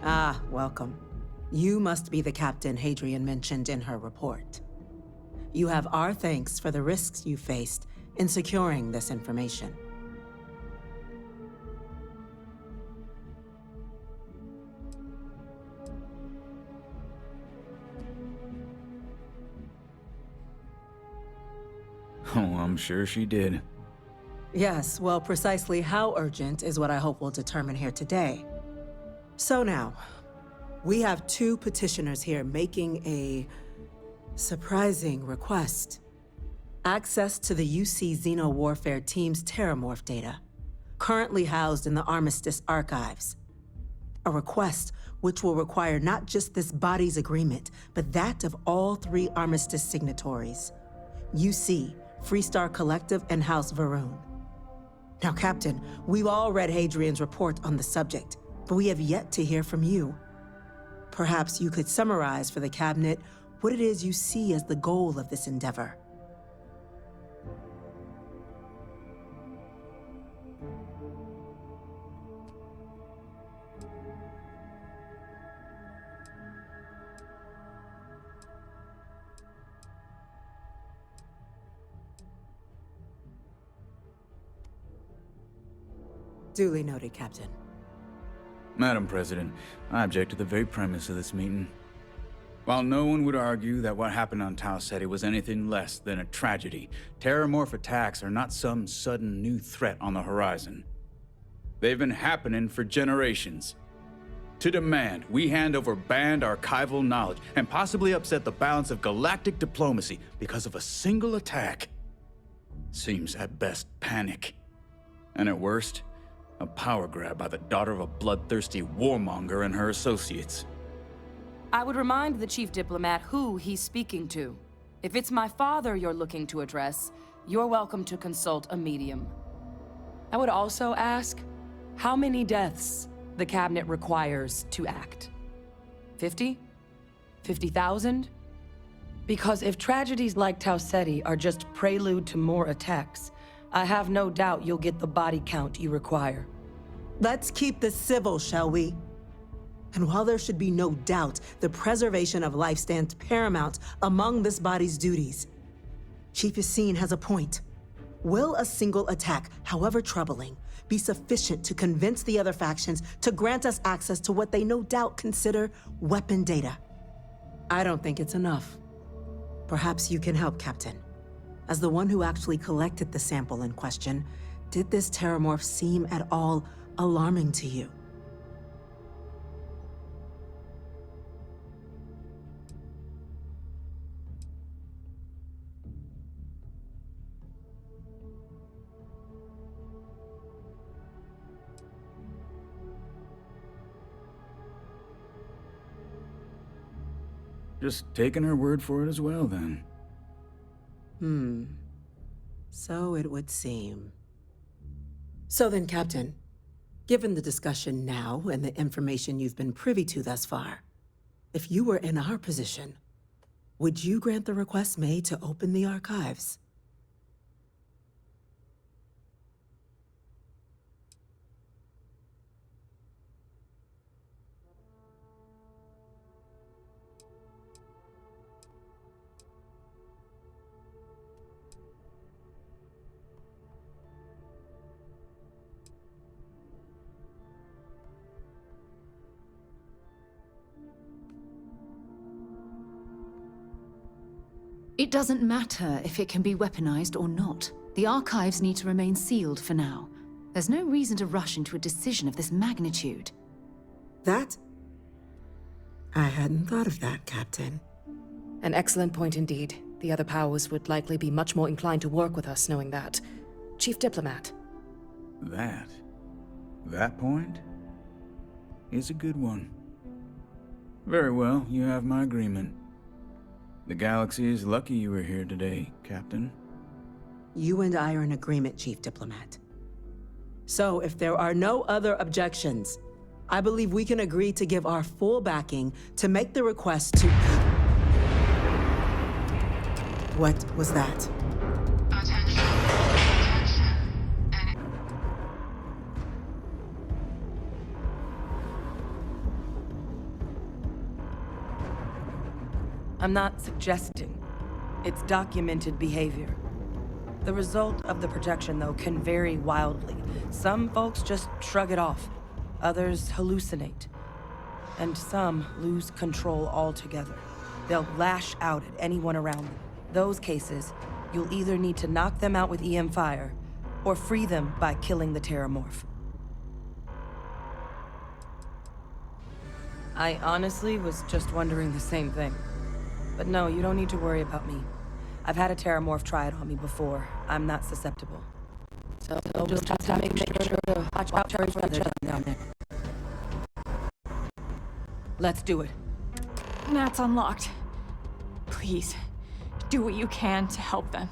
Ah, welcome. You must be the captain Hadrian mentioned in her report. You have our thanks for the risks you faced in securing this information. Oh, I'm sure she did. Yes, well, precisely how urgent is what I hope we'll determine here today. So now, we have two petitioners here making a surprising request. Access to the UC Xeno-Warfare Team's Terramorph data, currently housed in the Armistice archives. A request which will require not just this body's agreement, but that of all three Armistice signatories. UC, Freestar Collective, and House Varun. Now, Captain, we've all read Hadrian's report on the subject, but we have yet to hear from you. Perhaps you could summarize for the Cabinet what it is you see as the goal of this endeavor. Duly noted, Captain. Madam President, I object to the very premise of this meeting. While no one would argue that what happened on Tau Ceti was anything less than a tragedy, Terramorph attacks are not some sudden new threat on the horizon. They've been happening for generations. To demand we hand over banned archival knowledge and possibly upset the balance of galactic diplomacy because of a single attack seems at best panic. And at worst, a power grab by the daughter of a bloodthirsty warmonger and her associates. I would remind the Chief Diplomat who he's speaking to. If it's my father you're looking to address, you're welcome to consult a medium. I would also ask how many deaths the Cabinet requires to act. 50? 50,000? Because if tragedies like Tau Ceti are just prelude to more attacks, I have no doubt you'll get the body count you require. Let's keep this civil, shall we? And while there should be no doubt the preservation of life stands paramount among this body's duties, Chief Yassine has a point. Will a single attack, however troubling, be sufficient to convince the other factions to grant us access to what they no doubt consider weapon data? I don't think it's enough. Perhaps you can help, Captain. As the one who actually collected the sample in question, did this Terramorph seem at all alarming to you? Just taking her word for it as well, then. So it would seem. So then, Captain, given the discussion now and the information you've been privy to thus far, if you were in our position, would you grant the request made to open the archives? It doesn't matter if it can be weaponized or not. The archives need to remain sealed for now. There's no reason to rush into a decision of this magnitude. That? I hadn't thought of that, Captain. An excellent point indeed. The other powers would likely be much more inclined to work with us knowing that. Chief Diplomat. That point is a good one. Very well, you have my agreement. The galaxy is lucky you were here today, Captain. You and I are in agreement, Chief Diplomat. So, if there are no other objections, I believe we can agree to give our full backing to make the request to... What was that? Attention. I'm not suggesting. It's documented behavior. The result of the projection, though, can vary wildly. Some folks just shrug it off. Others hallucinate. And some lose control altogether. They'll lash out at anyone around them. Those cases, you'll either need to knock them out with EM fire, or free them by killing the Terramorph. I honestly was just wondering the same thing. But no, you don't need to worry about me. I've had a Terramorph try it on me before. I'm not susceptible. So just have to make sure to watch out for each other down there. Let's do it. Nat's unlocked. Please, do what you can to help them.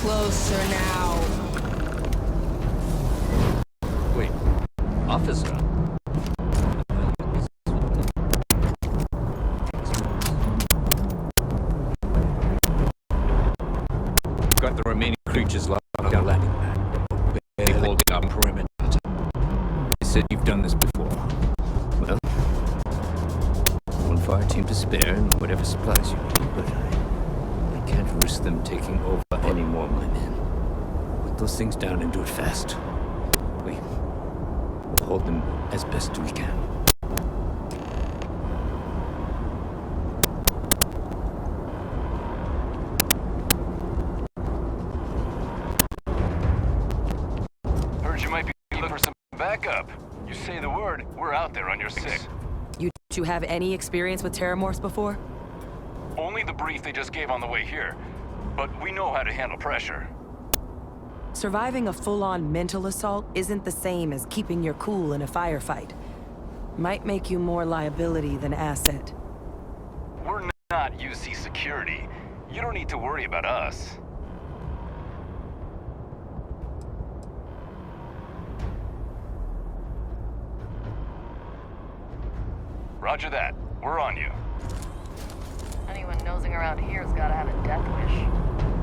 Closer now. Wait, officer. Got the remaining creatures locked on our landing pad. They hold our perimeter. They said you've done this before. Well, one fire team to spare and whatever supplies you need, but I can't risk them taking over any more of my men. Put those things down and do it fast. We'll hold them as best we can. Heard you might be looking for some backup. You say the word, we're out there on your six. You two have any experience with Terramorphs before? Only the brief they just gave on the way here. But we know how to handle pressure. Surviving a full-on mental assault isn't the same as keeping your cool in a firefight. Might make you more liability than asset. We're not UC security. You don't need to worry about us. Roger that. We're on you. Anyone nosing around here's gotta have a death wish.